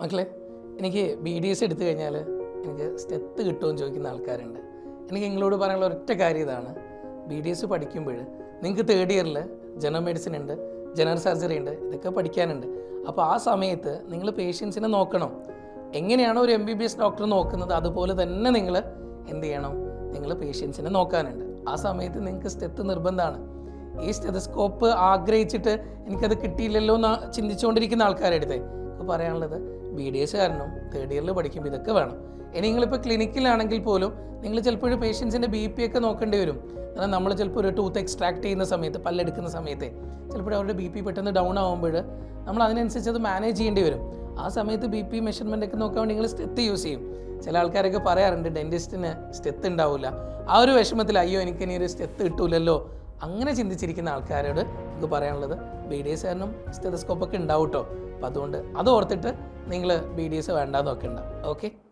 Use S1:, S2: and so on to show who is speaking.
S1: മക്കളെ, എനിക്ക് BDS എടുത്തു കഴിഞ്ഞാൽ എനിക്ക് സ്റ്റെത്ത് കിട്ടുമെന്ന് ചോദിക്കുന്ന ആൾക്കാരുണ്ട്. എനിക്ക് നിങ്ങളോട് പറയാനുള്ള ഒറ്റ കാര്യം ഇതാണ്. BDS പഠിക്കുമ്പോൾ നിങ്ങൾക്ക് തേർഡ് ഇയറിൽ ജനറൽ മെഡിസിൻ ഉണ്ട്, ജനറൽ സർജറി ഉണ്ട്, ഇതൊക്കെ പഠിക്കാനുണ്ട്. അപ്പോൾ ആ സമയത്ത് നിങ്ങൾ പേഷ്യൻസിനെ നോക്കണം. എങ്ങനെയാണോ ഒരു MBBS ഡോക്ടർ നോക്കുന്നത് അതുപോലെ തന്നെ നിങ്ങൾ എന്ത് ചെയ്യണം, നിങ്ങൾ പേഷ്യൻസിനെ നോക്കാനുണ്ട്. ആ സമയത്ത് നിങ്ങൾക്ക് സ്റ്റെത്ത് നിർബന്ധമാണ്. ഈ സ്റ്റെതസ്കോപ്പ് ആഗ്രഹിച്ചിട്ട് എനിക്കത് കിട്ടിയില്ലല്ലോ എന്ന് ചിന്തിച്ചുകൊണ്ടിരിക്കുന്ന ആൾക്കാരെടുത്തേ ഇപ്പോൾ പറയാനുള്ളത് BDS കാരണം തേർഡ് ഇയറിൽ പഠിക്കുമ്പോൾ ഇതൊക്കെ വേണം. ഇനി നിങ്ങളിപ്പോൾ ക്ലിനിക്കിലാണെങ്കിൽ പോലും നിങ്ങൾ ചിലപ്പോൾ പേഷ്യൻസിൻ്റെ BP ഒക്കെ നോക്കേണ്ടി വരും. കാരണം നമ്മൾ ചിലപ്പോൾ ഒരു ടൂത്ത് എക്സ്ട്രാക്ട് ചെയ്യുന്ന സമയത്ത്, പല്ലെടുക്കുന്ന സമയത്ത് ചിലപ്പോൾ അവരുടെ BP പെട്ടെന്ന് ഡൗൺ ആകുമ്പോൾ നമ്മൾ അതിനനുസരിച്ച് അത് മാനേജ് ചെയ്യേണ്ടി വരും. ആ സമയത്ത് BP മെഷർമെൻ്റ് ഒക്കെ നോക്കാൻ വേണ്ടി നിങ്ങൾ സ്റ്റെത്ത് യൂസ് ചെയ്യും. ചില ആൾക്കാരൊക്കെ പറയാറുണ്ട് ഡെൻറ്റിസ്റ്റിന് സ്റ്റെത്ത് ഉണ്ടാവില്ല. ആ ഒരു വിഷമത്തിൽ അയ്യോ എനിക്കിനി ഒരു സ്റ്റെത്ത് കിട്ടൂലല്ലോ, അങ്ങനെ ചിന്തിച്ചിരിക്കുന്ന ആൾക്കാരോട് നമുക്ക് പറയാനുള്ളത് BDS കാരണം സ്റ്റെതസ്കോപ്പൊക്കെ ഉണ്ടാവും കേട്ടോ. അപ്പോൾ അതുകൊണ്ട് അത് ഓർത്തിട്ട് നിങ്ങൾ BDS വേണ്ടാന്ന് നോക്കണ്ട. ഓക്കെ.